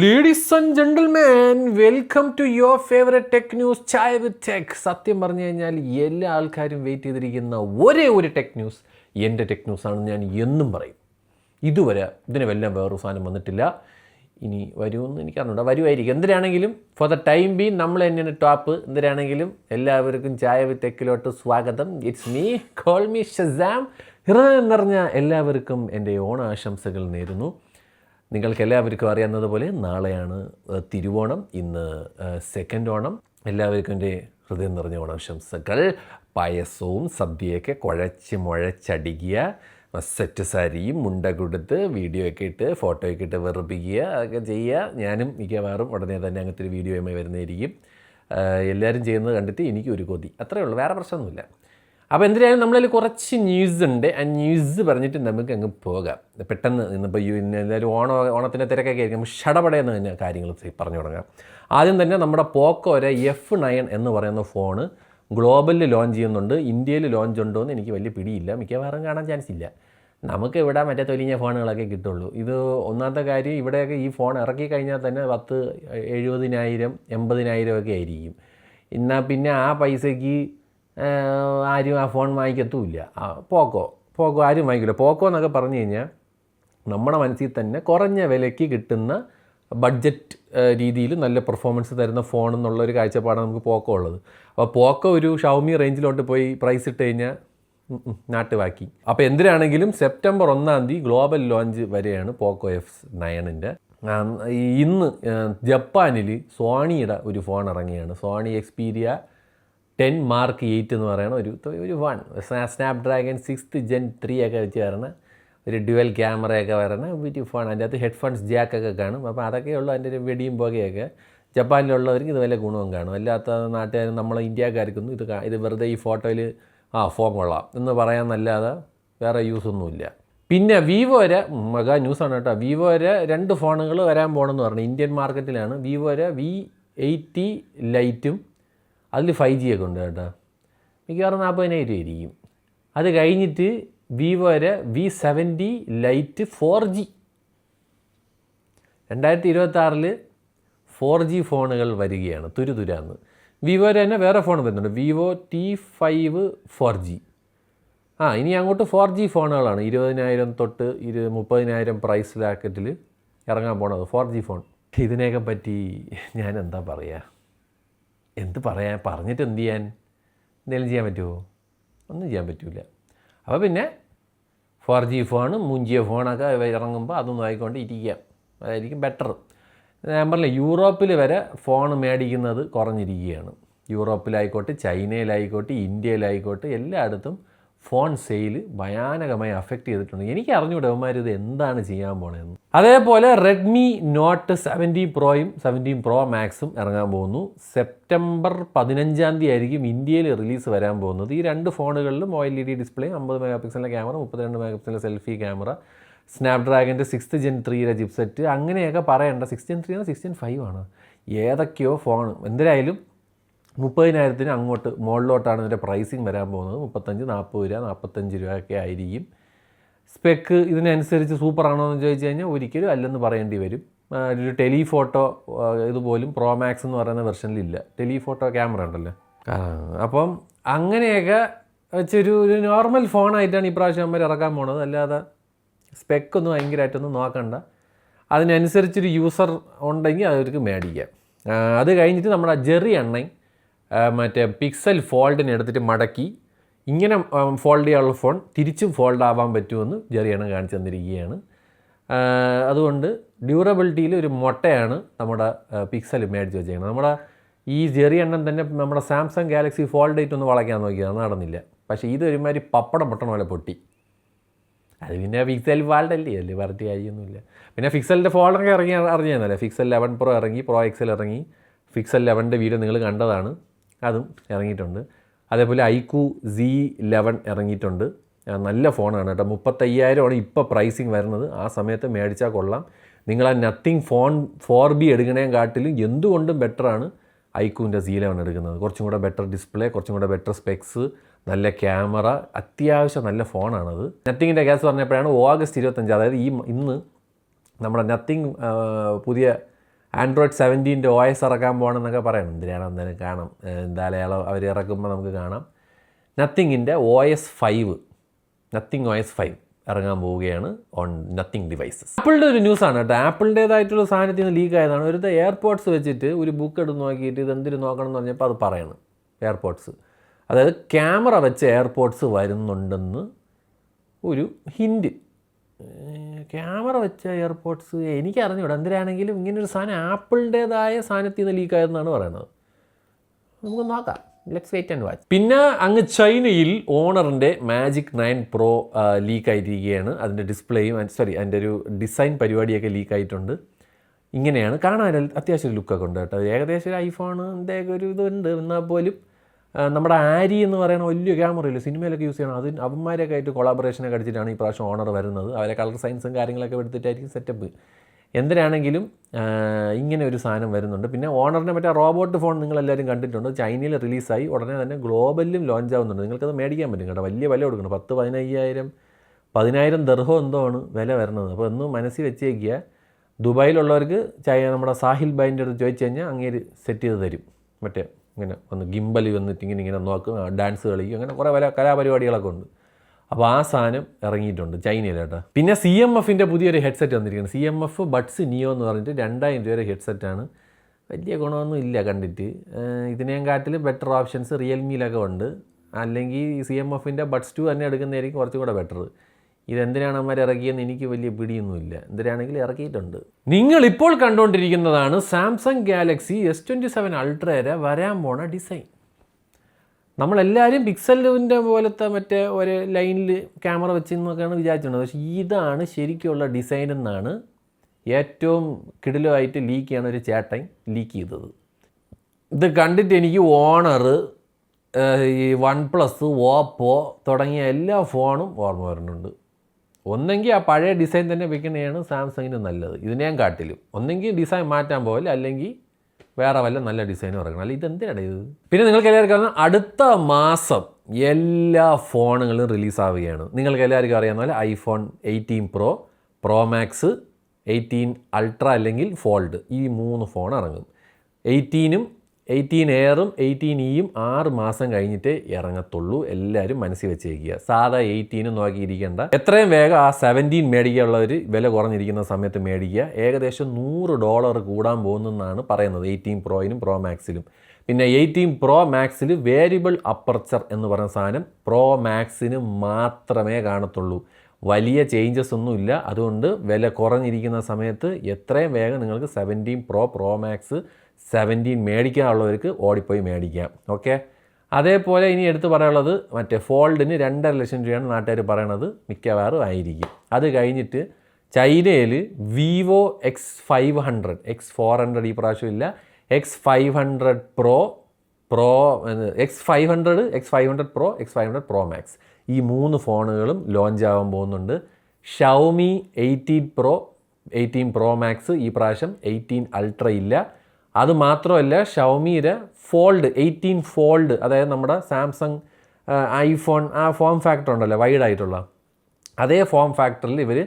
Ladies and gentleman, welcome to your favourite tech news chai with tech. സത്യം പറഞ്ഞു കഴിഞ്ഞാൽ എല്ലാ ആൾക്കാരും വെയിറ്റ് ചെയ്തിരിക്കുന്ന ഒരേ ഒരു ടെക് ന്യൂസ് എൻ്റെ ടെക് ന്യൂസാണെന്ന് ഞാൻ എന്നും പറയും. ഇതുവരെ ഇതിന് വല്ലതും വേറൊരു സാധനം വന്നിട്ടില്ല. ഇനി വരുമെന്ന് എനിക്കറിഞ്ഞൂടാ, വരുമായിരിക്കും. എന്തിനാണെങ്കിലും ഫോർ ദ ടൈം ബീൻ നമ്മൾ തന്നെയാണ് ടോപ്പ്. എന്തിനാണെങ്കിലും എല്ലാവർക്കും ചായ വിത്ത് ടെക്കിലോട്ട് സ്വാഗതം. It's me, call me Shazam. ഹൃദയം നിറഞ്ഞ എല്ലാവർക്കും എൻ്റെ ഓണാശംസകൾ നേരുന്നു. നിങ്ങൾക്ക് എല്ലാവർക്കും അറിയാവുന്നതുപോലെ നാളെയാണ് തിരുവോണം, ഇന്ന് സെക്കൻഡ് ഓണം. എല്ലാവർക്കും എൻ്റെ ഹൃദയം നിറഞ്ഞ ഓണാശംസകൾ. പായസവും സദ്യയൊക്കെ മുഴച്ചടിക്കുക, സെറ്റ് സാരിയും മുണ്ട കൊടുത്ത് വീഡിയോ ഒക്കെ ഇട്ട് ഫോട്ടോയൊക്കെ ഇട്ട് വെറുപ്പിക്കുക, അതൊക്കെ ചെയ്യുക. ഞാനും മിക്കവാറും ഉടനെ തന്നെ അങ്ങനത്തെ ഒരു വീഡിയോയുമായി വരുന്നതായിരിക്കും. എല്ലാവരും ചെയ്യുന്നത് കണ്ടിട്ട് എനിക്കൊരു കൊതി, അത്രയേ ഉള്ളൂ, വേറെ പ്രശ്നമൊന്നുമില്ല. അപ്പോൾ എന്തിനായാലും നമ്മളതിൽ കുറച്ച് ന്യൂസ് ഉണ്ട്. ആ ന്യൂസ് പറഞ്ഞിട്ട് നമുക്ക് അങ്ങ് പോകാം പെട്ടെന്ന്. ഇന്നിപ്പോൾ എല്ലാവരും ഓണത്തിൻ്റെ തിരക്കൊക്കെ ആയിരിക്കും. ഷടപടയെന്ന് തന്നെ കാര്യങ്ങൾ പറഞ്ഞു തുടങ്ങാം. ആദ്യം തന്നെ നമ്മുടെ പോക്കോയുടെ F9 എന്ന് പറയുന്ന ഫോണ് ഗ്ലോബലിൽ ലോഞ്ച് ചെയ്യുന്നുണ്ട്. ഇന്ത്യയിൽ ലോഞ്ച് ഉണ്ടോ എന്ന് എനിക്ക് വലിയ പിടിയില്ല, മിക്കവാറും കാണാൻ ചാൻസ് ഇല്ല. നമുക്ക് ഇവിടെ മറ്റേ തൊലിഞ്ഞ ഫോണുകളൊക്കെ കിട്ടുള്ളൂ. ഇത് ഒന്നാമത്തെ കാര്യം, ഇവിടെയൊക്കെ ഈ ഫോൺ ഇറക്കി കഴിഞ്ഞാൽ തന്നെ 70,000 80,000 ഒക്കെ ആയിരിക്കും. എന്നാൽ പിന്നെ ആ പൈസയ്ക്ക് ആരും ആ ഫോൺ വാങ്ങിക്കത്തുമില്ല. പോക്കോ ആരും വാങ്ങിക്കില്ല. പോക്കോ എന്നൊക്കെ പറഞ്ഞു കഴിഞ്ഞാൽ നമ്മുടെ മനസ്സിൽ തന്നെ കുറഞ്ഞ വിലയ്ക്ക് കിട്ടുന്ന ബഡ്ജറ്റ് രീതിയിൽ നല്ല പെർഫോമൻസ് തരുന്ന ഫോൺ എന്നുള്ളൊരു കാഴ്ചപ്പാടാണ് നമുക്ക് പോക്കോ ഉള്ളത്. അപ്പോൾ പോക്കോ ഒരു ഷവമി റേഞ്ചിലോട്ട് പോയി പ്രൈസ് ഇട്ട് കഴിഞ്ഞാൽ നാട്ടുവാക്കി. അപ്പോൾ എന്തിനാണെങ്കിലും സെപ്റ്റംബർ 1 ഗ്ലോബൽ ലോഞ്ച് വരെയാണ് പോക്കോ F9. ഇന്ന് ജപ്പാനിൽ സോണിയുടെ ഒരു ഫോൺ ഇറങ്ങിയാണ്. സോണി Xperia 10 Mark 8 എന്ന് പറയുന്ന ഒരു ഫോൺ. സ്നാപ്ഡ്രാഗൺ 6th Gen 3 ഒക്കെ വെച്ച് വരണ ഒരു ഡ്യുവൽ ക്യാമറയൊക്കെ വരണ ഒരു ഫോൺ. അതിൻ്റെ അകത്ത് ഹെഡ്ഫോൺസ് ജാക്കൊക്കെ കാണും. അപ്പോൾ അതൊക്കെയുള്ള അതിൻ്റെ ഒരു വെടിയും പുകയൊക്കെ ജപ്പാനിലുള്ളവർക്ക് ഇത് വല്ല ഗുണവും കാണും. അല്ലാത്ത നാട്ടുകാരും നമ്മളെ ഇന്ത്യക്കാർക്കൊന്നും ഇത് വെറുതെ ഈ ഫോട്ടോയിൽ ഫോൺ കൊള്ളാം എന്ന് പറയാമെന്നല്ലാതെ വേറെ യൂസൊന്നുമില്ല. പിന്നെ വിവോയുടെ മെഗാ ന്യൂസാണ് കേട്ടോ. വിവോയുടെ 2 ഫോണുകൾ വരാൻ പോകണമെന്ന് പറഞ്ഞു. ഇന്ത്യൻ മാർക്കറ്റിലാണ്. വിവോയുടെ V80 ലൈറ്റും അതിൽ 5G ഒക്കെ ഉണ്ട് കേട്ടോ. മിക്കവാറും 40,000 ആയിരിക്കും. അത് കഴിഞ്ഞിട്ട് വിവോയുടെ V70 ലൈറ്റ് 4G. 2026 4G ഫോണുകൾ വരികയാണ് തുരുതുരാന്ന്. വിവോയുടെ തന്നെ വേറെ ഫോൺ വരുന്നുണ്ട്, വിവോ T5 4G. ഇനി അങ്ങോട്ട് 4G ഫോണുകളാണ് 20,000 തൊട്ട് 30,000 പ്രൈസ് ബ്രാക്കറ്റിൽ ഇറങ്ങാൻ പോണത് 4G ഫോൺ. ഇതിനെയൊക്കെ പറ്റി ഞാൻ എന്താ പറയുക, പറഞ്ഞിട്ട് എന്ത് ചെയ്യാൻ? എന്തെങ്കിലും ചെയ്യാൻ പറ്റുമോ? ഒന്നും ചെയ്യാൻ പറ്റില്ല. അപ്പോൾ പിന്നെ 4G ഫോൺ മൂഞ്ചിയ ഫോണൊക്കെ ഇറങ്ങുമ്പോൾ അതൊന്നും ആയിക്കൊണ്ട് ഇരിക്കാം, അതായിരിക്കും ബെറ്റർ. ഞാൻ പറഞ്ഞില്ല, യൂറോപ്പിൽ വരെ ഫോൺ മേടിക്കുന്നത് കുറഞ്ഞിരിക്കുകയാണ്. യൂറോപ്പിലായിക്കോട്ടെ, ചൈനയിലായിക്കോട്ടെ, ഇന്ത്യയിലായിക്കോട്ടെ, എല്ലായിടത്തും ഫോൺ സെയിൽ ഭയാനകമായി അഫക്റ്റ് ചെയ്തിട്ടുണ്ട്. എനിക്ക് അറിഞ്ഞൂടെ അവന്മാർ ഇത് എന്താണ് ചെയ്യാൻ പോണതെന്ന്. അതേപോലെ റെഡ്മി നോട്ട് 17 പ്രോയും 17 Pro Maxും ഇറങ്ങാൻ പോകുന്നു. സെപ്റ്റംബർ 15 ആയിരിക്കും ഇന്ത്യയിൽ റിലീസ് വരാൻ പോകുന്നത്. ഈ 2 ഫോണുകളിലും OLED display, 50 MP camera, 32 MP selfie camera, സ്നാപ്ഡ്രാഗൻ്റെ 6th Gen 3 ചിപ്സെറ്റ്, അങ്ങനെയൊക്കെ പറയണ്ട. 6th Gen 3 6th Gen 5 ആണ്, ഏതൊക്കെയോ ഫോൺ. എന്തായാലും 30,000 അങ്ങോട്ട് മുകളിലോട്ടാണ് ഇതിൻ്റെ പ്രൈസിങ് വരാൻ പോകുന്നത്. 35, 40 രൂപ, 45 രൂപയൊക്കെ ആയിരിക്കും. സ്പെക്ക് ഇതിനനുസരിച്ച് സൂപ്പറാണോ എന്ന് ചോദിച്ചു കഴിഞ്ഞാൽ ഒരിക്കലും അല്ലെന്ന് പറയേണ്ടി വരും. ഒരു ടെലിഫോട്ടോ ഇതുപോലും Pro Max എന്ന് പറയുന്ന വെർഷനിലില്ല. ടെലിഫോട്ടോ ക്യാമറ ഉണ്ടല്ലോ. അപ്പം അങ്ങനെയൊക്കെ വെച്ചൊരു നോർമൽ ഫോണായിട്ടാണ് ഇപ്രാവശ്യം അമ്മ ഇറക്കാൻ പോണത്. അല്ലാതെ സ്പെക്കൊന്നും ഭയങ്കരമായിട്ടൊന്നും നോക്കണ്ട. അതിനനുസരിച്ചൊരു യൂസർ ഉണ്ടെങ്കിൽ അവർക്ക് മേടിക്കാം. അത് കഴിഞ്ഞിട്ട് നമ്മുടെ ജെറി അണ്ണൻ മറ്റേ പിക്സൽ ഫോൾഡിനെ എടുത്തിട്ട് മടക്കി ഇങ്ങനെ ഫോൾഡ് ചെയ്യാനുള്ള ഫോൺ തിരിച്ചും ഫോൾഡ് ആവാൻ പറ്റുമെന്ന് ജെറിയാണ് കാണിച്ചു തന്നിരിക്കുകയാണ്. അതുകൊണ്ട് ഡ്യൂറബിലിറ്റിയിൽ ഒരു മൊട്ടയാണ് നമ്മുടെ പിക്സൽ മേടിച്ച് വെച്ചേക്കുന്നത്. നമ്മുടെ ഈ ജെറി എണ്ണം തന്നെ നമ്മുടെ സാംസങ് ഗാലക്സി ഫോൾഡ് 8 ഒന്ന് വളയ്ക്കാൻ നോക്കിയത് നടന്നില്ല. പക്ഷേ ഇതൊരുമാതിരി പപ്പടം പൊട്ടണ പോലെ പൊട്ടി. അത് പിന്നെ പിക്സൽ ഫോൾഡല്ലേ, വെറൈറ്റി കാര്യമൊന്നുമില്ല. പിന്നെ പിക്സലിൻ്റെ ഫോൾഡൊക്കെ അറിഞ്ഞാൽ പിക്സൽ 11 Pro ഇറങ്ങി, Pro XL ഇറങ്ങി. പിക്സൽ 11 വീഡിയോ നിങ്ങൾ കണ്ടതാണ്, അതും ഇറങ്ങിയിട്ടുണ്ട്. അതേപോലെ iQOO Z11 ഇറങ്ങിയിട്ടുണ്ട്. നല്ല ഫോണാണ് കേട്ടോ. 35,000 ഇപ്പോൾ പ്രൈസിങ് വരുന്നത്. ആ സമയത്ത് മേടിച്ചാൽ കൊള്ളാം. നിങ്ങൾ ആ നത്തിങ് ഫോൺ 4B എടുക്കണേം കാട്ടിലും എന്തുകൊണ്ടും ബെറ്ററാണ് iQOOൻ്റെ Z11 എടുക്കുന്നത്. കുറച്ചും കൂടെ ബെറ്റർ ഡിസ്പ്ലേ, കുറച്ചും കൂടെ ബെറ്റർ സ്പെക്സ്, നല്ല ക്യാമറ, അത്യാവശ്യം നല്ല ഫോണാണത്. നത്തിങ്ങിൻ്റെ കേസ് പറഞ്ഞപ്പോഴാണ് August 25, അതായത് ഇന്ന് നമ്മുടെ നത്തിങ് പുതിയ ആൻഡ്രോയിഡ് 17 OS ഇറക്കാൻ പോകണമെന്നൊക്കെ പറയണം. എന്തിനാണ് എന്തായാലും കാണാം, എന്തായാലും അവർ ഇറക്കുമ്പോൾ നമുക്ക് കാണാം. നത്തിങ്ങിൻ്റെ നത്തിങ് OS 5 ഇറങ്ങാൻ പോവുകയാണ് ഓൺ നത്തിങ് ഡിവൈസസ്. ആപ്പിളിൻ്റെ ഒരു ന്യൂസാണ് കേട്ടോ. ആപ്പിളിൻ്റേതായിട്ടുള്ള സാധനത്തിൽ നിന്ന് ലീക്ക് ആയതാണ്. ഒരു എയർപോഡ്സ് വെച്ചിട്ട് ഒരു ബുക്ക് എടുത്ത് നോക്കിയിട്ട് ഇത് എന്തിനു നോക്കണം എന്ന് പറഞ്ഞപ്പോൾ അത് പറയണം. എയർപോഡ്സ്, അതായത് ക്യാമറ വെച്ച് എയർപോഡ്സ് വരുന്നുണ്ടെന്ന് ഒരു ഹിൻറ്റ്. ക്യാമറ വെച്ച എയർപോഡ്സ് എനിക്കറിഞ്ഞൂടാ. എന്തിനാണെങ്കിലും ഇങ്ങനൊരു സാധനം ആപ്പിളിൻ്റേതായ സാധനത്തിൽ നിന്ന് ലീക്കായതെന്നാണ് പറയുന്നത്. നമുക്ക് നോക്കാം. Let's wait and watch. പിന്നെ അങ്ങ് ചൈനയിൽ ഓണറിൻ്റെ മാജിക് 9 Pro ലീക്കായിട്ടിരിക്കുകയാണ്. അതിൻ്റെ ഡിസ്പ്ലേയും അതിൻ്റെ ഒരു ഡിസൈൻ പരിപാടിയൊക്കെ ലീക്കായിട്ടുണ്ട്. ഇങ്ങനെയാണ് കാണാൻ അത്യാവശ്യം ലുക്കൊക്കെ ഉണ്ട് കേട്ടോ. ഏകദേശം ഒരു ഐഫോണിൻ്റെ ഒരു ഇതുണ്ട്. എന്നാൽ പോലും നമ്മുടെ ആരി എന്ന് പറയുന്ന വലിയ ക്യാമറയില്ല, സിനിമയിലൊക്കെ യൂസ് ചെയ്യണം. അത് അവന്മാരൊക്കെ ആയിട്ട് കൊളാബറേഷനൊക്കെ അടിച്ചിട്ടാണ് ഈ പ്രാവശ്യം ഓണർ വരുന്നത്. അവരെ കളർ സയൻസും കാര്യങ്ങളൊക്കെ എടുത്തിട്ടായിരിക്കും സെറ്റപ്പ്. എന്തിനാണെങ്കിലും ഇങ്ങനെ ഒരു സാധനം വരുന്നുണ്ട്. പിന്നെ ഓണറിൻ്റെ മറ്റേ റോബോട്ട് ഫോൺ നിങ്ങളെല്ലാവരും കണ്ടിട്ടുണ്ട്. ചൈനയിൽ റിലീസായി ഉടനെ തന്നെ ഗ്ലോബലിലും ലോഞ്ച് ആവുന്നുണ്ട്. നിങ്ങൾക്കത് മേടിക്കാൻ പറ്റും കേട്ടോ. വലിയ വില കൊടുക്കണം. 10,000-15,000 ദർഹം എന്തോ ആണ് വില വരുന്നത്. അപ്പോൾ ഒന്ന് മനസ്സിൽ വെച്ചേക്കുക. ദുബായിലുള്ളവർക്ക് നമ്മുടെ സാഹിൽ ബൈൻ്റെ അടുത്ത് ചോദിച്ചു കഴിഞ്ഞാൽ അങ്ങേര് സെറ്റ് ചെയ്ത് തരും. മറ്റേ ഇങ്ങനെ ഒന്ന് ഗിംബലി വന്നിട്ട് ഇങ്ങനെ നോക്കും, ഡാൻസ് കളിക്കും, അങ്ങനെ കുറേ കലാപരിപാടികളൊക്കെ ഉണ്ട്. അപ്പോൾ ആ സാധനം ഇറങ്ങിയിട്ടുണ്ട് ചൈനയിലേട്ടാ. പിന്നെ CMFിൻ്റെ പുതിയൊരു ഹെഡ്സെറ്റ് വന്നിരിക്കുന്നത്. CMF ബഡ്സ് നിയോ എന്ന് പറഞ്ഞിട്ട് 2000 രൂപയുടെ ഹെഡ്സെറ്റാണ്. വലിയ ഗുണമൊന്നും ഇല്ല കണ്ടിട്ട്. ഇതിനേയും കാട്ടിൽ ബെറ്റർ ഓപ്ഷൻസ് റിയൽമിയിലൊക്കെ ഉണ്ട്. അല്ലെങ്കിൽ CMFിൻ്റെ ബഡ്സ് 2 തന്നെ എടുക്കുന്നതായിരിക്കും കുറച്ചും കൂടെ ബെറ്റർ. ഇതെന്തിനാണ് അമ്മമാർ ഇറക്കിയെന്ന് എനിക്ക് വലിയ പിടിയൊന്നുമില്ല. എന്തിനാണെങ്കിലും ഇറക്കിയിട്ടുണ്ട്. നിങ്ങളിപ്പോൾ കണ്ടുകൊണ്ടിരിക്കുന്നതാണ് സാംസങ് ഗാലക്സി S27 അൾട്രയുടെ വരാൻ പോണ ഡിസൈൻ. നമ്മളെല്ലാവരും പിക്സലിൻ്റെ പോലത്തെ മറ്റേ ഒരു ലൈനിൽ ക്യാമറ വെച്ചെന്നൊക്കെയാണ് വിചാരിച്ചിട്ടുള്ളത്. പക്ഷേ ഇതാണ് ശരിക്കുള്ള ഡിസൈൻ എന്നാണ് ഏറ്റവും കിടിലമായിട്ട് ലീക്ക് ചെയ്യണ ഒരു ചേട്ടൻ ലീക്ക് ചെയ്തത്. ഇത് കണ്ടിട്ട് എനിക്ക് ഓണർ, ഈ OnePlus, ഓപ്പോ തുടങ്ങിയ എല്ലാ ഫോണും ഓർമ്മ വരുന്നുണ്ട്. ഒന്നെങ്കിൽ ആ പഴയ ഡിസൈൻ തന്നെ വെക്കുന്നതാണ് സാംസങ്ങിന് നല്ലത്. ഇതിനെയും കാട്ടിലും ഒന്നെങ്കിൽ ഡിസൈൻ മാറ്റാൻ പോകില്ല, അല്ലെങ്കിൽ വേറെ വല്ല നല്ല ഡിസൈനും ഇറങ്ങണം. അല്ലെങ്കിൽ ഇതെന്തിനാണ് ഇത്? പിന്നെ നിങ്ങൾക്ക് എല്ലാവർക്കും അറിയാം, അടുത്ത മാസം എല്ലാ ഫോണുകളും റിലീസാവുകയാണ്. നിങ്ങൾക്ക് എല്ലാവർക്കും അറിയാവുന്ന പോലെ iPhone 18 Pro, Pro Max, 18 Ultra അല്ലെങ്കിൽ ഫോൾഡ്, ഈ 3 ഫോൺ ഇറങ്ങും. 18 Airഉം 18Eയും 6 മാസം കഴിഞ്ഞിട്ടേ ഇറങ്ങത്തുള്ളൂ. എല്ലാവരും മനസ്സിൽ വെച്ചേക്കുക. സാധാ 18 നോക്കിയിരിക്കേണ്ട. എത്രയും വേഗം ആ 17 മേടിക്കാനുള്ളവർ വില കുറഞ്ഞിരിക്കുന്ന സമയത്ത് മേടിക്കുക. ഏകദേശം $100 കൂടാൻ പോകുന്നതെന്നാണ് പറയുന്നത് 18 Proയിനും Pro Maxലും. പിന്നെ 18 Pro Maxൽ വേരിയബിൾ അപ്പർച്ചർ എന്ന് പറയുന്ന സാധനം Pro Maxന് മാത്രമേ കാണത്തുള്ളൂ. വലിയ ചേഞ്ചസ് ഒന്നുമില്ല. അതുകൊണ്ട് വില കുറഞ്ഞിരിക്കുന്ന സമയത്ത് എത്രയും വേഗം നിങ്ങൾക്ക് 17 Pro Max 17 മേടിക്കാനുള്ളവർക്ക് ഓടിപ്പോയി മേടിക്കാം. ഓക്കെ. അതേപോലെ ഇനി എടുത്ത് പറയാനുള്ളത് മറ്റേ ഫോൾഡിന് 2.5 ലക്ഷം രൂപയാണ് നാട്ടുകാർ പറയണത്. മിക്കവാറും ആയിരിക്കും. അത് കഴിഞ്ഞിട്ട് ചൈനയിൽ Vivo X500 X400 ഈ പ്രാവശ്യം ഇല്ല, X500 Pro, X500 Pro, X500 Pro Max ഈ 3 ഫോണുകളും ലോഞ്ച് ആവാൻ പോകുന്നുണ്ട്. Xiaomi 18 Pro Max ഈ പ്രാവശ്യം 18 Ultra ഇല്ല. അതുമാത്രമല്ല ഷവമിയുടെ ഫോൾഡ് 18 ഫോൾഡ്, അതായത് നമ്മുടെ സാംസങ് ഐഫോൺ ആ ഫോം ഫാക്ടർ ഉണ്ടല്ലോ വൈഡായിട്ടുള്ള, അതേ ഫോം ഫാക്ടറിൽ ഇവർ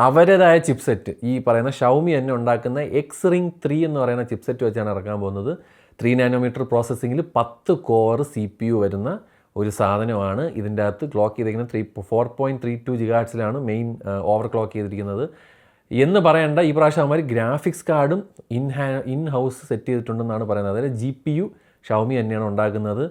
അവരുടേതായ ചിപ്സെറ്റ് ഈ പറയുന്ന ഷവമി തന്നെ ഉണ്ടാക്കുന്ന X-Ring 3 എന്ന് പറയുന്ന ചിപ്സെറ്റ് വെച്ചാണ് ഇറക്കാൻ പോകുന്നത്. 3 നാനോമീറ്റർ പ്രോസസ്സിങ്ങിൽ 10 കോർ CPU വരുന്ന ഒരു സാധനമാണ്. ഇതിൻ്റെ അകത്ത് ക്ലോക്ക് ചെയ്തിരിക്കുന്നത് 4.32 GHz മെയിൻ ഓവർ ക്ലോക്ക് ചെയ്തിരിക്കുന്നത് എന്ന് പറയേണ്ട. ഈ പ്രാവശ്യം അവന്മാർ ഗ്രാഫിക്സ് കാർഡും ഇൻ ഹൗസ് സെറ്റ് ചെയ്തിട്ടുണ്ടെന്നാണ് പറയുന്നത്. അതായത് GPU ഷവമി തന്നെയാണ് ഉണ്ടാക്കുന്നത്.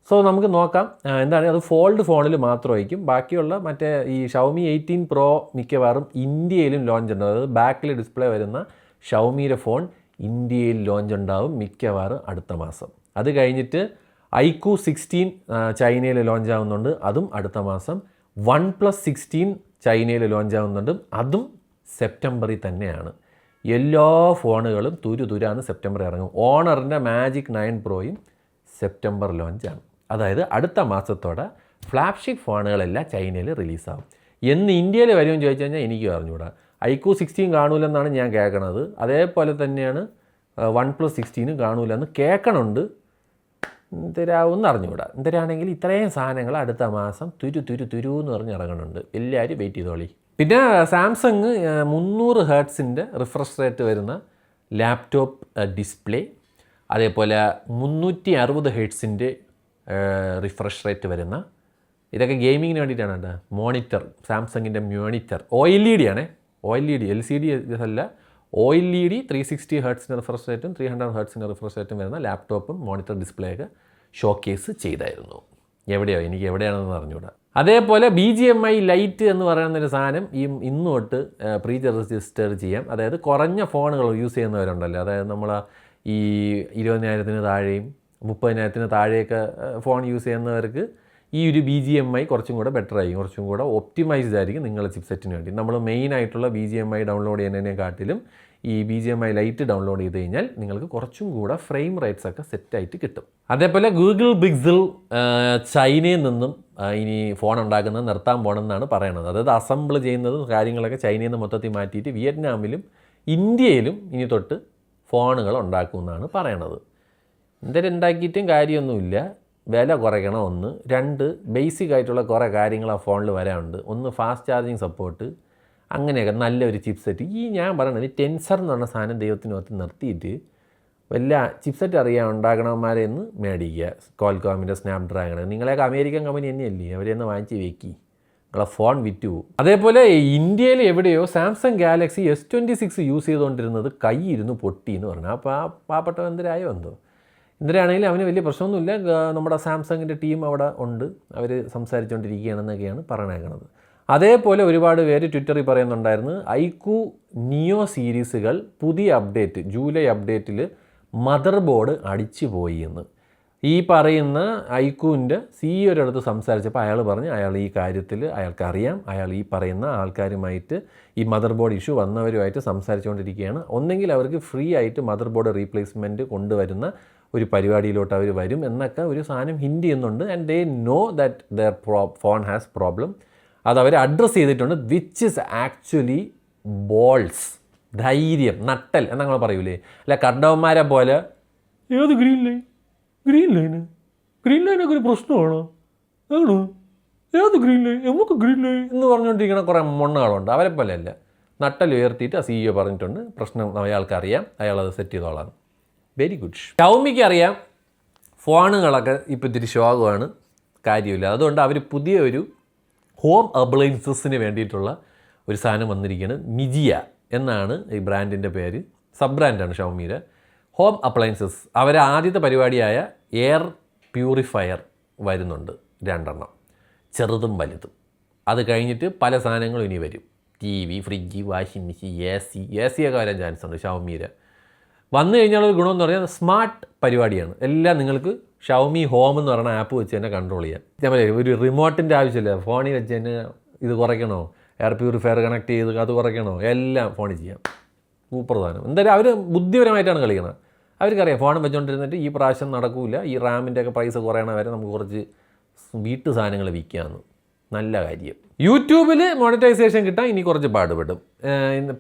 സോ നമുക്ക് നോക്കാം എന്താണ്. അത് ഫോൾഡ് ഫോണിൽ മാത്രമായിരിക്കും. ബാക്കിയുള്ള മറ്റേ ഈ ഷവമി 18 Pro മിക്കവാറും ഇന്ത്യയിലും ലോഞ്ച് ഉണ്ടാവും. അതായത് ബാക്കിൽ ഡിസ്പ്ലേ വരുന്ന ഷവമിയുടെ ഫോൺ ഇന്ത്യയിൽ ലോഞ്ച് ഉണ്ടാവും മിക്കവാറും അടുത്ത മാസം. അത് കഴിഞ്ഞിട്ട് iQOO 16 ചൈനയിൽ ലോഞ്ച് ആവുന്നുണ്ട്, അതും അടുത്ത മാസം. OnePlus 16 ചൈനയിൽ ലോഞ്ച് ആവുന്നുണ്ട്, അതും സെപ്റ്റംബറിൽ തന്നെയാണ്. എല്ലാ ഫോണുകളും തുരാന്ന് സെപ്റ്റംബർ ഇറങ്ങും. ഓണറിൻ്റെ മാജിക് 9 Proയും സെപ്റ്റംബർ ലോഞ്ചാണ്. അതായത് അടുത്ത മാസത്തോടെ ഫ്ലാഗ്ഷിപ്പ് ഫോണുകളെല്ലാം ചൈനയിൽ റിലീസാകും. എന്ന് ഇന്ത്യയിൽ വരുമെന്ന് ചോദിച്ചു കഴിഞ്ഞാൽ എനിക്ക് അറിഞ്ഞുകൂടാ. iQOO 16 കാണൂലെന്നാണ് ഞാൻ കേൾക്കണത്. അതേപോലെ തന്നെയാണ് OnePlus 16 കാണൂലെന്ന് കേൾക്കണുണ്ട്. എന്തരാവുമെന്ന് അറിഞ്ഞുകൂടാ. എന്തരാണെങ്കിൽ ഇത്രയും സാധനങ്ങൾ അടുത്ത മാസം തുരു എന്ന് പറഞ്ഞ് ഇറങ്ങുന്നുണ്ട്. എല്ലാവരും വെയിറ്റ് ചെയ്തോളി. പിന്നെ സാംസങ് 300 Hz റിഫ്രഷ് റേറ്റ് വരുന്ന ലാപ്ടോപ്പ് ഡിസ്പ്ലേ, അതേപോലെ 360 ഹെർട്സിൻ്റെ റിഫ്രഷ് റേറ്റ് വരുന്ന, ഇതൊക്കെ ഗെയിമിങ്ങിന് വേണ്ടിയിട്ടാണ് കേട്ടോ. മോണിറ്റർ, സാംസങ്ങിൻ്റെ മോണിറ്റർ, OLED ആണ്, OLED, LCD അല്ല, OLED 360 ഹെർട്സിൻ്റെ റിഫ്രഷ് റേറ്റും 300 ഹെർട്സിൻ്റെ റിഫ്രഷ് റേറ്റും വരുന്ന ലാപ്ടോപ്പും മോണിറ്റർ ഡിസ്പ്ലേ ഒക്കെ ഷോക്കേസ് ചെയ്തായിരുന്നു. എനിക്ക് എവിടെയാണെന്ന് അറിഞ്ഞുകൂടാ. അതേപോലെ BGMI ലൈറ്റ് എന്ന് പറയുന്നൊരു സാധനം ഇന്ന് തൊട്ട് പ്രീ രജിസ്റ്റർ ചെയ്യാം. അതായത് കുറഞ്ഞ ഫോണുകൾ യൂസ് ചെയ്യുന്നവരുണ്ടല്ലോ, അതായത് നമ്മൾ ഈ 20,000 താഴെയും 30,000 താഴെയൊക്കെ ഫോൺ യൂസ് ചെയ്യുന്നവർക്ക് ഈ ഒരു BGMI കുറച്ചും കൂടെ ബെറ്റർ ആയിരിക്കും, കുറച്ചും കൂടെ ഒപ്റ്റിമൈസ്ഡ് ആയിരിക്കും നിങ്ങളുടെ ചിപ്സെറ്റിന് വേണ്ടി. നമ്മൾ മെയിനായിട്ടുള്ള BGMI ഡൗൺലോഡ് ചെയ്യുന്നതിനെക്കാട്ടിലും ഈ BGMI ലൈറ്റ് ഡൗൺലോഡ് ചെയ്ത് കഴിഞ്ഞാൽ നിങ്ങൾക്ക് കുറച്ചും കൂടെ ഫ്രെയിം റേറ്റ്സ് ഒക്കെ സെറ്റായിട്ട് കിട്ടും. അതേപോലെ ഗൂഗിൾ പിക്സൽ ചൈനയിൽ നിന്നും ഇനി ഫോൺ ഉണ്ടാക്കുന്നത് നിർത്താൻ പോകണമെന്നാണ് പറയണത്. അതായത് അസംബിൾ ചെയ്യുന്നതും കാര്യങ്ങളൊക്കെ ചൈനയിൽ നിന്ന് മൊത്തത്തിൽ മാറ്റിയിട്ട് വിയറ്റ്നാമിലും ഇന്ത്യയിലും ഇനി തൊട്ട് ഫോണുകൾ ഉണ്ടാക്കുമെന്നാണ് പറയണത്. എന്തായാലും ഉണ്ടാക്കിയിട്ടും കാര്യമൊന്നുമില്ല, വില കുറയ്ക്കണം. 1, 2 ബേസിക് ആയിട്ടുള്ള കുറേ കാര്യങ്ങൾ ആ ഫോണിൽ വരാനുണ്ട്. 1 ഫാസ്റ്റ് ചാർജിങ് സപ്പോർട്ട്, അങ്ങനെയൊക്കെ നല്ലൊരു ചിപ്സെറ്റ്. ഞാൻ പറയണത് ടെൻസർ എന്ന് പറഞ്ഞ സാധനം ദൈവത്തിനകത്ത് നിർത്തിയിട്ട് വല്ല ചിപ്സെറ്റ് അറിയാൻ ഉണ്ടാക്കണവന്മാരെ ഒന്ന് മേടിക്കുക. കോൽകോമിൻ്റെ സ്നാപ്ഡ്രാഗൺ, നിങ്ങളെയൊക്കെ അമേരിക്കൻ കമ്പനി തന്നെയല്ലേ, അവരെയൊന്ന് വാങ്ങിച്ച് വെക്കി, നിങ്ങളെ ഫോൺ വിറ്റു പോകും. അതേപോലെ ഇന്ത്യയിൽ എവിടെയോ സാംസങ് ഗാലക്സി S26 യൂസ് ചെയ്തുകൊണ്ടിരുന്നത് കൈയിരുന്ന് പൊട്ടി എന്ന് പറഞ്ഞു. അപ്പോൾ ആ പാവപ്പെട്ട എന്തരായോ എന്തോ. എന്തിനാണെങ്കിലും അവന് വലിയ പ്രശ്നമൊന്നുമില്ല. നമ്മുടെ സാംസങ്ങിൻ്റെ ടീം അവിടെ ഉണ്ട്, അവർ സംസാരിച്ചുകൊണ്ടിരിക്കുകയാണെന്നൊക്കെയാണ് പറഞ്ഞേക്കണത്. അതേപോലെ ഒരുപാട് പേര് ട്വിറ്ററിൽ പറയുന്നുണ്ടായിരുന്നു ഐക്യു നിയോ സീരീസുകൾ പുതിയ അപ്ഡേറ്റ്, ജൂലൈ അപ്ഡേറ്റിൽ മദർ ബോർഡ് അടിച്ചു പോയി എന്ന്. ഈ പറയുന്ന ഐക്യുവിൻ്റെ സിഇഒയുടെ അടുത്ത് സംസാരിച്ചപ്പോൾ അയാൾ പറഞ്ഞു അയാൾ ഈ കാര്യത്തിൽ അയാൾക്കറിയാം, അയാൾ ഈ പറയുന്ന ആൾക്കാരുമായിട്ട് ഈ മദർ ബോർഡ് ഇഷ്യൂ വന്നവരുമായിട്ട് സംസാരിച്ചുകൊണ്ടിരിക്കുകയാണ്. ഒന്നെങ്കിൽ അവർക്ക് ഫ്രീ ആയിട്ട് മദർ ബോർഡ് റീപ്ലേസ്മെൻറ്റ് കൊണ്ടുവരുന്ന ഒരു പരിപാടിയിലോട്ട് അവർ വരും എന്നൊക്കെ ഒരു സാധനം ഹിൻഡ് ചെയ്യുന്നുണ്ട്. And they know that there phone has problem. അതവർ അഡ്രസ്സ് ചെയ്തിട്ടുണ്ട്, വിച്ച് ഇസ് ആക്ച്വലി ബോൾസ്, ധൈര്യം, നട്ടൽ എന്നങ്ങൾ പറയൂലേ. അല്ല കണ്ടവന്മാരെ പോലെ ഏത് ഗ്രീൻ ലൈനൊക്കെ ഒരു പ്രശ്നമാണോ, ആണോ, ഏത് ഗ്രീൻ ലൈൻ, നമുക്ക് ഗ്രീൻ ലൈൻ എന്ന് പറഞ്ഞുകൊണ്ടിരിക്കുന്ന കുറേ മണ്ണുകളുണ്ട്. അവരെ പോലെയല്ല, നട്ടൽ ഉയർത്തിയിട്ട് ആ CEO പറഞ്ഞിട്ടുണ്ട് പ്രശ്നം അയാൾക്കറിയാം, അയാളത് സെറ്റ് ചെയ്തോളാം. Very good. ഷൗമിക്ക് അറിയാം ഫോണുകളൊക്കെ ഇപ്പോൾ ഇത്തിരി ശോകമാണ്, കാര്യമില്ല. അതുകൊണ്ട് അവർ പുതിയ ഒരു ഹോം അപ്ലയൻസസിന് വേണ്ടിയിട്ടുള്ള ഒരു സാധനം വന്നിരിക്കുകയാണ്. മിജിയ എന്നാണ് ഈ ബ്രാൻഡിൻ്റെ പേര്, സബ് ബ്രാൻഡാണ് ഷൗമിയുടെ. ഹോം അപ്ലയൻസസ് അവരെ ആദ്യത്തെ പരിപാടിയായ എയർ പ്യൂരിഫയർ വരുന്നുണ്ട്, 2 എണ്ണം, ചെറുതും വലുതും. അത് കഴിഞ്ഞിട്ട് പല സാധനങ്ങളും ഇനി വരും, TV, fridge, washing machine, AC ഒക്കെ വരാൻ ചാൻസ് ഉണ്ട് ഷൗമിയുടെ. വന്നു കഴിഞ്ഞാൽ ഒരു ഗുണമെന്ന് പറഞ്ഞാൽ സ്മാർട്ട് പരിപാടിയാണ്. എല്ലാം നിങ്ങൾക്ക് ഷൗമി ഹോം എന്ന് പറയുന്ന ആപ്പ് വെച്ച് തന്നെ കൺട്രോൾ ചെയ്യാം. ഞാൻ പറയാം, ഒരു റിമോട്ടിൻ്റെ ആവശ്യമില്ല, ഫോണിൽ വെച്ച് തന്നെ ഇത് കുറയ്ക്കണോ, എയർ പ്യൂരിഫയർ കണക്ട് ചെയ്ത് അത് കുറയ്ക്കണോ, എല്ലാം ഫോണിൽ ചെയ്യാം. സൂപ്പർ സാധനം. എന്തായാലും അവർ ബുദ്ധിപരമായിട്ടാണ് കളിക്കുന്നത്. അവർക്കറിയാം ഫോൺ വെച്ചുകൊണ്ടിരുന്നിട്ട് ഈ പ്രാവശ്യം നടക്കില്ല, ഈ റാമിൻ്റെ ഒക്കെ പ്രൈസ് കുറയണ വരെ നമുക്ക് കുറച്ച് വീട്ടു സാധനങ്ങൾ വിൽക്കാമെന്ന്. നല്ല കാര്യം. യൂട്യൂബിൽ മോണിറ്റൈസേഷൻ കിട്ടാൻ ഇനി കുറച്ച് പാടുപെടും.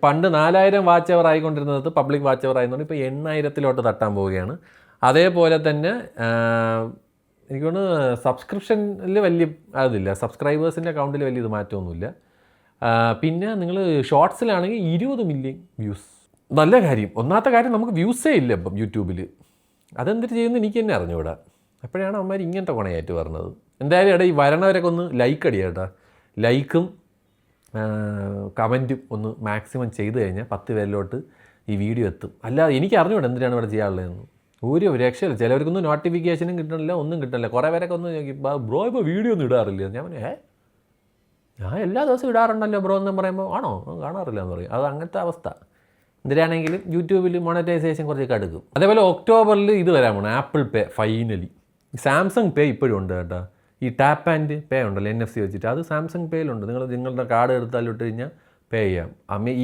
പണ്ട് 4000 വാച്ച് അവർ ആയിക്കൊണ്ടിരുന്നത് പബ്ലിക് വാച്ച് അവർ ആയതുകൊണ്ട് ഇപ്പോൾ 8000 തട്ടാൻ പോവുകയാണ്. അതേപോലെ തന്നെ എനിക്ക് തോന്നുന്നു സബ്സ്ക്രിപ്ഷനിൽ വലിയ അതില്ല, സബ്സ്ക്രൈബേഴ്സിൻ്റെ അക്കൗണ്ടിൽ വലിയ ഇത് മാറ്റമൊന്നുമില്ല. പിന്നെ നിങ്ങൾ ഷോർട്സിലാണെങ്കിൽ 20 മില്യൺ വ്യൂസ്, നല്ല കാര്യം. ഒന്നാമത്തെ കാര്യം നമുക്ക് വ്യൂസേ ഇല്ല ഇപ്പം യൂട്യൂബിൽ. അതെന്തിട്ട് ചെയ്യുന്നത് എനിക്ക് തന്നെ അറിഞ്ഞുകൂടാ. അപ്പോഴാണ് അവന്മാർ ഇങ്ങനത്തെ കൊണയായിട്ട് പറഞ്ഞത്. എന്തായാലും ഈ വരണവരൊക്കെ ഒന്ന് ലൈക്ക് അടിയാ കേട്ടോ. ലൈക്കും കമൻറ്റും ഒന്ന് മാക്സിമം ചെയ്ത് കഴിഞ്ഞാൽ 10 പേരിലോട്ട് ഈ വീഡിയോ എത്തും. അല്ലാതെ എനിക്ക് അറിഞ്ഞുകൂടാ എന്തിനാണ് ഇവിടെ ചെയ്യാനുള്ളതെന്ന്. ഒരു രക്ഷയില്ല. ചിലവർക്കൊന്നും നോട്ടിഫിക്കേഷനും കിട്ടണില്ല, ഒന്നും കിട്ടണില്ല. കുറേ പേരൊക്കെ ഒന്ന് നോക്കി ബ്രോ ഇപ്പോൾ വീഡിയോ ഒന്നും ഇടാറില്ല. ഞാൻ എല്ലാ ദിവസവും ഇടാറുണ്ടല്ലോ ബ്രോ എന്ന് പറയുമ്പോൾ ആണോ കാണാറില്ല എന്ന് പറയും. അത് അങ്ങനത്തെ അവസ്ഥ. എന്തിനാണെങ്കിലും യൂട്യൂബിൽ മോണിറ്റൈസേഷൻ കുറച്ച് കടുക്കും. അതേപോലെ ഒക്ടോബറിൽ ഇത് വരാൻ പോകണം, ആപ്പിൾ പേ ഫൈനലി. സാംസങ് പേ ഇപ്പോഴും ഉണ്ട് കേട്ടോ. ഈ ടാപ്പ് ആൻഡ് പേ ഉണ്ടല്ലോ NFC വെച്ചിട്ട്, അത് സാംസങ് പേയിലുണ്ട്. നിങ്ങളുടെ കാർഡ് എടുത്താലിട്ട് കഴിഞ്ഞാൽ പേ ചെയ്യാം.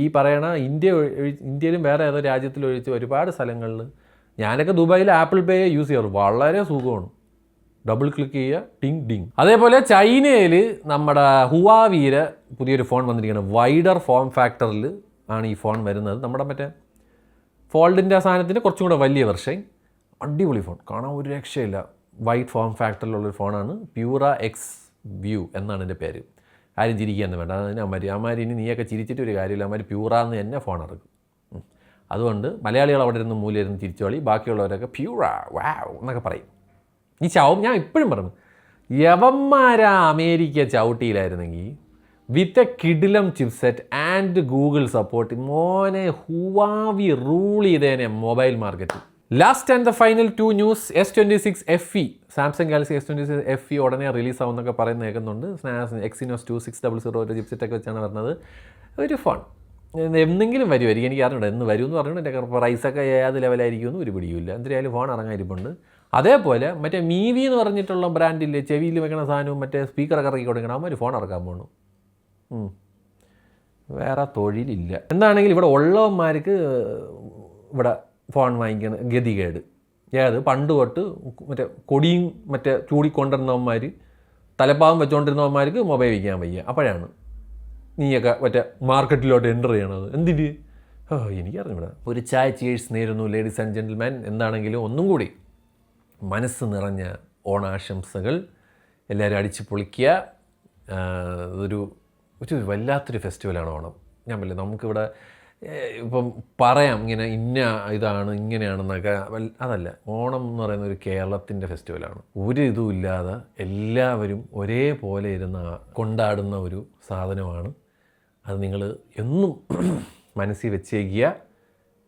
ഈ പറയണ ഇന്ത്യയിലും വേറെ ഏതോ രാജ്യത്തിലൊഴിച്ച് ഒരുപാട് സ്ഥലങ്ങളിൽ, ഞാനൊക്കെ ദുബായിൽ ആപ്പിൾ പേ യൂസ് ചെയ്യാറ്, വളരെ സുഖമാണ്. ഡബിൾ ക്ലിക്ക് ചെയ്യുക, ടിങ് ഡിങ്. അതേപോലെ ചൈനയിൽ നമ്മുടെ ഹുവാവിയുടെ പുതിയൊരു ഫോൺ വന്നിരിക്കുകയാണ്. വൈഡർ ഫോം ഫാക്ടറിൽ ആണ് ഈ ഫോൺ വരുന്നത്. നമ്മുടെ മറ്റേ ഫോൾഡിൻ്റെ സാധനത്തിൻ്റെ കുറച്ചും കൂടെ വലിയ വെർഷൻ. അടിപൊളി ഫോൺ, കാണാൻ ഒരു രക്ഷയില്ല. വൈറ്റ് ഫോം ഫാക്ടറിലുള്ളൊരു ഫോണാണ്. പ്യൂറ എക്സ് വ്യൂ എന്നാണ് എൻ്റെ പേര്. ആരും ചിരിക്കാന്ന് വേണ്ട. അതിന് അമ്മാരി ഇനി നീയൊക്കെ ചിരിച്ചിട്ട് ഒരു കാര്യമില്ല. അമ്മാരി പ്യൂറ എന്ന് തന്നെ ഫോൺ ഇറക്കും. അതുകൊണ്ട് മലയാളികൾ അവിടെ ഇരുന്ന് മൂലയിരുന്ന് തിരിച്ചോളി, ബാക്കിയുള്ളവരൊക്കെ പ്യൂറാ വാവ് എന്നൊക്കെ പറയും. ഈ ഞാൻ ഇപ്പോഴും പറഞ്ഞു, യവന്മാരാ അമേരിക്ക ചവിട്ടിയിലായിരുന്നെങ്കിൽ വിത്ത് എ കിഡിലം ചിപ്സെറ്റ് ആൻഡ് ഗൂഗിൾ സപ്പോർട്ട്, മോനെ ഹുവാവി റൂൾ ചെയ്തേനെ mobile market. Last and the final 2 news, S26 FE, Samsung Galaxy S26 FE ഉടനെ റിലീസ് ആവുമെന്നൊക്കെ പറയുന്നത് കേൾക്കുന്നുണ്ട്. Exynos 2600 ഒരു ചിപ്സെറ്റൊക്കെ വെച്ചാണ് വരുന്നത്. ഒരു ഫോൺ എന്തെങ്കിലും വരുമായിരിക്കും, എനിക്ക് അറിഞ്ഞൂടെ എന്ന് വരും എന്ന് പറഞ്ഞുകൊണ്ട് എൻ്റെ പ്രൈസൊക്കെ ഏത് ലെവലായിരിക്കുമെന്ന് ഒരു പിടിയുമില്ല. എന്തായാലും ഫോൺ ഇറങ്ങാനിരിപ്പുണ്ട്. അതേപോലെ മറ്റേ മീവി എന്ന് പറഞ്ഞിട്ടുള്ള ബ്രാൻഡില്ലേ, ചെവിയിൽ വെക്കണ സാധനവും മറ്റേ സ്പീക്കറൊക്കെ ഇറക്കി കൊടുക്കണം, ഒരു ഫോൺ ഇറക്കാൻ പോകണം. വേറെ തൊഴിലില്ല. എന്താണെങ്കിലും ഇവിടെ ഉള്ളവന്മാർക്ക് ഇവിടെ ഫോൺ വാങ്ങിക്കുന്ന ഗതികേട്. ഏത് പണ്ട് തൊട്ട് മറ്റേ കൊടിയും മറ്റേ ചൂടിക്കൊണ്ടിരുന്നവന്മാർ, തലപ്പാവം വെച്ചുകൊണ്ടിരുന്നവന്മാർക്ക് മൊബൈൽ വയ്ക്കാൻ വയ്യ. അപ്പോഴാണ് നീയൊക്കെ മറ്റേ മാർക്കറ്റിലോട്ട് എൻ്റർ ചെയ്യണത്. എന്തിന്? എനിക്കറിഞ്ഞൂടാ. ഒരു ചായ ചീഴ്സ് നേരുന്നു ലേഡീസ് ആൻഡ് ജെൻറ്റിൽമാൻ. എന്താണെങ്കിലും ഒന്നും കൂടി മനസ്സ് നിറഞ്ഞ ഓണാശംസകൾ. എല്ലാവരും അടിച്ച് പൊളിക്കുക. ഒരു വല്ലാത്തൊരു ഫെസ്റ്റിവലാണ് ഓണം. ഞാൻ പറയില്ല, നമുക്കിവിടെ ഇപ്പം പറയാം ഇങ്ങനെ ഇന്ന ഇതാണ് ഇങ്ങനെയാണെന്നൊക്കെ, അതല്ല. ഓണം എന്ന് പറയുന്ന ഒരു കേരളത്തിൻ്റെ ഫെസ്റ്റിവലാണ്. ഒരു ഇതും ഇല്ലാതെ എല്ലാവരും ഒരേപോലെ ഇരുന്ന് കൊണ്ടാടുന്ന ഒരു സാധനമാണ്. അത് നിങ്ങൾ എന്നും മനസ്സിൽ വെച്ചേക്കുക.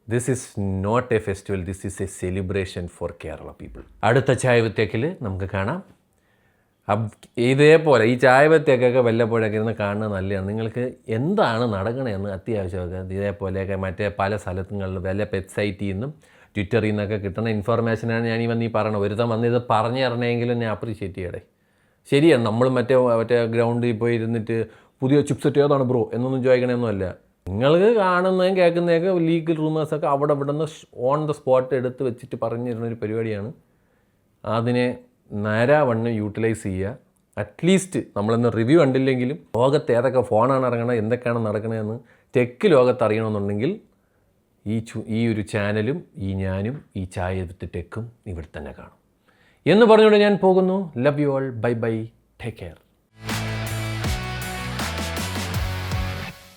This is not a festival, this is a celebration for Kerala people. അടുത്ത ചായ വിത്ത് ടെക്കിൽ നമുക്ക് കാണാം. ഇതേപോലെ ഈ ചായ വത്തേക്കൊക്കെ വല്ലപ്പോഴൊക്കെ ഇരുന്ന് കാണുന്നത് നല്ലതാണ്. നിങ്ങൾക്ക് എന്താണ് നടക്കണമെന്ന് അത്യാവശ്യമൊക്കെ ഇതേപോലെയൊക്കെ മറ്റേ പല സ്ഥലത്തുകളിൽ വല്ല വെബ്സൈറ്റിൽ നിന്നും ട്വിറ്ററിൽ നിന്നൊക്കെ കിട്ടുന്ന ഇൻഫർമേഷനാണ് ഞാൻ ഈ വന്ന് ഈ പറയണത്. ഒരുത്തം വന്ന് ഇത് പറഞ്ഞു തരണമെങ്കിലും ഞാൻ അപ്രീഷിയേറ്റ് ചെയ്യടേ. ശരിയാണ്, നമ്മൾ മറ്റേ ഗ്രൗണ്ടിൽ പോയി ഇരുന്നിട്ട് പുതിയ ചിപ്സെറ്റ് ഏതാണ് ബ്രോ എന്നൊന്നും ചോദിക്കണമെന്നല്ല. നിങ്ങൾക്ക് കാണുന്നതും കേൾക്കുന്നതൊക്കെ ലീഗൽ റൂമേഴ്സൊക്കെ അവിടെ ഇവിടെ നിന്ന് ഓൺ ദ സ്പോട്ട് എടുത്ത് വെച്ചിട്ട് പറഞ്ഞു തരുന്നൊരു പരിപാടിയാണ്. അതിനെ നേരാവണ്ണം യൂട്ടിലൈസ് ചെയ്യുക. അറ്റ്ലീസ്റ്റ് നമ്മളിന്ന് റിവ്യൂ കണ്ടില്ലെങ്കിലും ലോകത്ത് ഏതൊക്കെ ഫോണാണ് ഇറങ്ങണത്, എന്തൊക്കെയാണ് നടക്കണതെന്ന് ടെക്ക് ലോകത്ത് അറിയണമെന്നുണ്ടെങ്കിൽ ഈ ഒരു ചാനലും ഞാനും ഈ ചായ വിത്ത് ടെക്കും ഇവിടെ തന്നെ കാണും എന്ന് പറഞ്ഞുകൊണ്ട് ഞാൻ പോകുന്നു. Love you all. Bye bye. Take care.